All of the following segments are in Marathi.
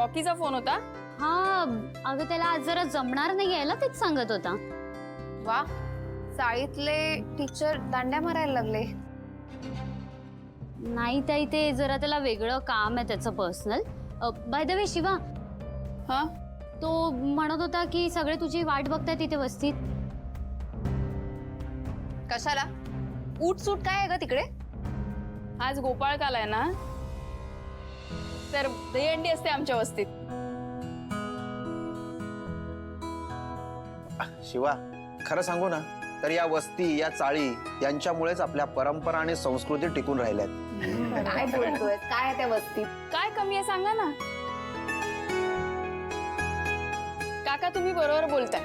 रॉकीचा फोन होता? हा अगं त्याला आज जरा जमणार नाही यायला तेच सांगत होता. वा, चाळीतले टीचर दांड्या मारायला लागले. नाही ताई ते जरा त्याला वेगळं काम आहे त्याचं personal. By the way Shiva, हा तो म्हणत होता की सगळे तुझी वाट बघताय तिथे वस्तीत. कशाला? सूट काय आहे ग तिकडे? आज गोपाळकाला आहे ना, तर दहीहंडी असते आमच्या वस्तीत. शिवा, खरं सांगू ना तर या वस्ती या चाळी यांच्यामुळेच आपल्या परंपरा आणि संस्कृती टिकून राहिल्यात. काय बोलतोय? काय आहे त्या वस्तीत? काय कमी आहे सांगा ना. काका तुम्ही बरोबर बोलताय.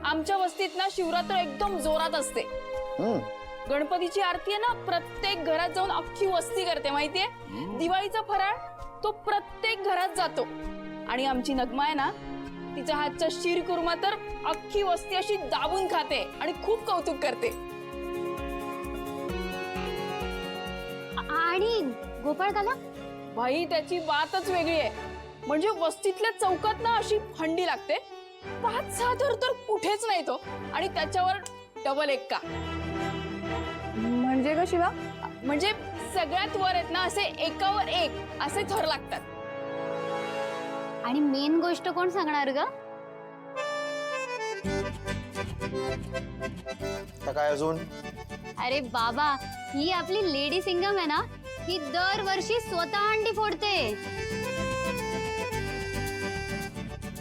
आमच्या वस्तीत ना शिवरात्र एकदम जोरात असते. गणपतीची आरती आहे ना, प्रत्येक घरात जाऊन अख्खी वस्ती करते माहितीये. दिवाळीचा फराळ तो प्रत्येक घरात जातो. आणि आमची नगमा आहे ना, तिच्या हातचा शीरकुर्मा तर अख्खी वस्ती अशी दाबून खाते आणि खूप कौतुक करते. आणि गोपाळकाला भाई त्याची बातच वेगळी आहे. म्हणजे वस्तीतल्या चौकात ना अशी हंडी लागते, 5-6 थर तर कुठेच नाही तो, आणि त्याच्यावर डबल एक्का. म्हणजे ग शिवा? म्हणजे सगळ्यात वर आहेत ना असे एकावर एक असे थर लागतात. आणि मेन गोष्ट कोण सांगणार ग? तर काय अजून? अरे बाबा, ही आपली लेडी सिंगम आहे ना, ही दरवर्षी स्वतः हंडी फोडते.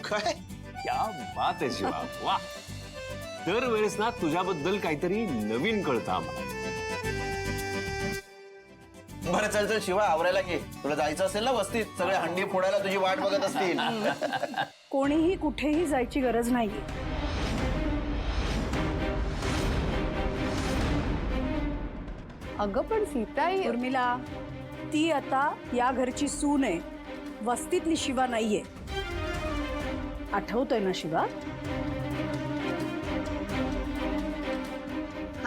काय? क्या बात आहे शिवा, वा. दरवेळेस ना तुझ्याबद्दल काहीतरी नवीन कळतं आम्हाला. बरं चल चल शिवा, आवरायला घे. तुला जायचं असेल ना वस्तीत, सगळे हंडी फोडायला तुझी वाट बघत असतील. कोणीही कुठेही जायची गरज नाही. अगं पण सीताई, उर्मिला, ती आता या घरची सून आहे, वस्तीतली शिवा नाहीये. आठवतोय ना शिवा?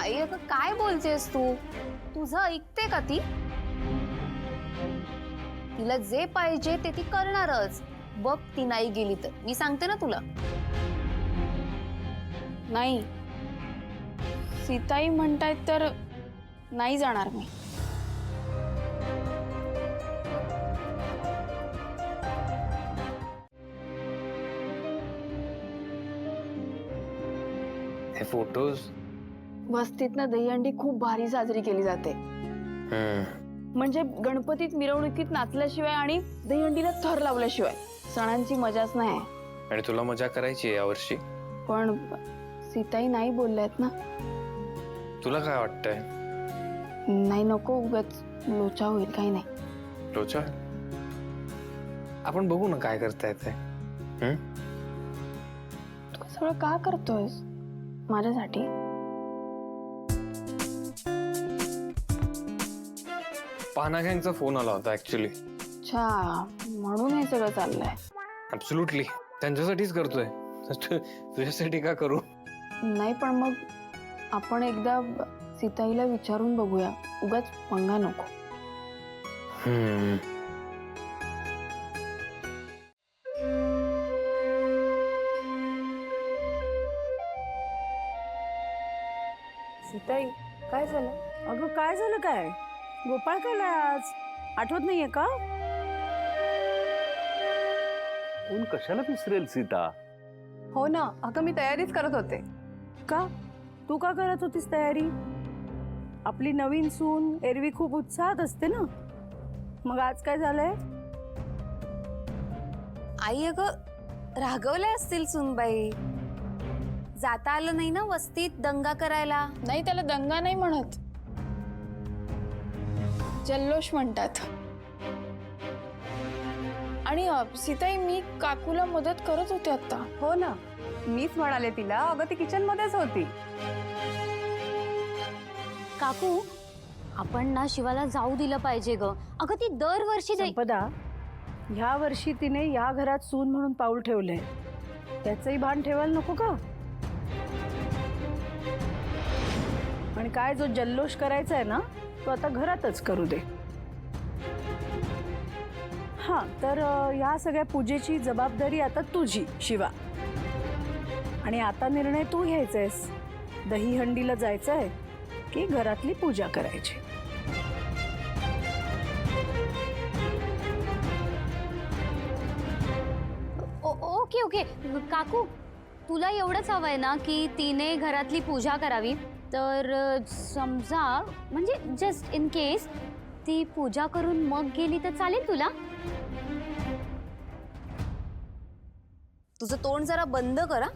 आई अगं काय बोलतेस तू? तुझं ऐकते का ती? तिला जे पाहिजे ते ती करणारच. बघ ती नाही गेली तर मी सांगते ना तुला. नाही, सीताई म्हणतायत तर नाही जाणार मी. हे फोटोज वस्तीत ना दहीहंडी खूप भारी साजरी केली जाते. म्हणजे गणपतीत मिरवणुकीत नाचल्याशिवाय आणि दहीहंडीला थर लावल्याशिवाय सणांची मजाच नाही. आणि तुला मजा करायची आहे यावर्षी. पण सीताई नाही बोलल्यात ना. तुला काय वाटतंय? नाही, नको उगाच लोचा होईल. काही नाही. लोचा? आपण बघू ना काय करता येते. तू सगळं का करतोयस माझ्यासाठी? पाना गँगचा फोन आला होता ऍक्च्युली. अच्छा, म्हणून हे सगळं चाललंय. ऍब्सोल्युटली त्यांच्यासाठीच करतोय. तुझ्यासाठी का करू? नाही, पण मग आपण एकदा सीताईला विचारून बघूया. उगाच पंगा नको. सीताई, काय झालं? अगं काय झालं? काय गोपाळकाला आज आठवत नाहीये का? कोण कशाला विसरेल सीता? हो ना, अगं मी तयारीच करत होते. का? तू का करत होतीस तयारी? आपली नवीन सून एरवी खूप उत्साहात असते ना, मग आज काय झालंय? आई अगं रागवल्या असतील सुनबाई. जाता आलं नाही ना वस्तीत दंगा करायला. नाही, त्याला दंगा नाही म्हणत, जल्लोष म्हणतात. आणि सीताई, मी काकूला मदत करत होते आता. हो ना, मीच म्हणाले तिला. अगं ती किचन मध्येच होती. काकू, आपण ना शिवाला जाऊ दिलं पाहिजे ग. अगं ती दरवर्षी संपदा, ह्या वर्षी तिने या घरात सून म्हणून पाऊल ठेवलंय, त्याचंही भान ठेवायला नको का? आणि काय जो जल्लोष करायचा आहे ना, तो आता घरातच करू दे. हा तर या सगळ्या पूजेची जबाबदारी आता तुझी शिवा. आणि आता निर्णय तू घ्यायचायस, दहीहंडीला जायचंय की घरातली पूजा करायची. ओके ओके काकू, तुला एवढंच हवंय ना की तिने घरातली पूजा करावी. तर समजा म्हणजे जस्ट इन केस ती पूजा करून मग गेली तर चालेल तुला? तुझं तोंड जरा बंद करा.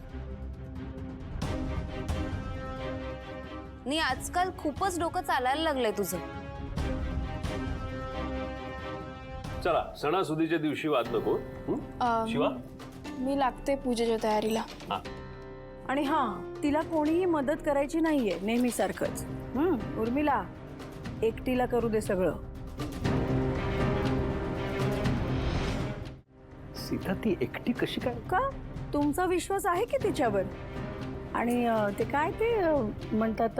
नाही, आजकाल खूपच डोकं चालायला लागलंय तुझं. चला सणासुदीच्या दिवशी वाद नको. शिवा मी लागते पूजेच्या तयारीला. आणि हा, तिला कोणीही मदत करायची नाहीये, नेहमीसारखंच. उर्मिला, एकटीला करू दे सगळं. सीता ती एकटी कशी काय? का? तुमचा विश्वास आहे की तिच्यावर? आणि ते काय ते म्हणतात,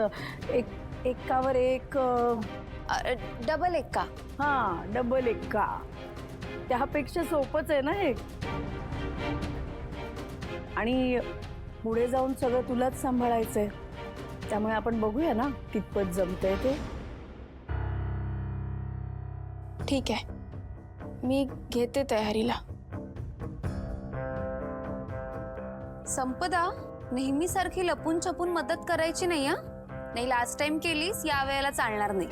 एकावर एक डबल एक का? हा, डबल एक का? त्यापेक्षा सोपंच आहे ना हे. आणि पुढे जाऊन सगळं तुलाच सांभाळायचंय, त्यामुळे आपण बघूया ना कितपत जमतंय ते. ठीक आहे, मी घेते तयारीला. संपदा, नेहमीसारखी लपून छपून मदत करायची नाही हा. नाही, लास्ट टाइम केलीस, या वेळेला चालणार नाही.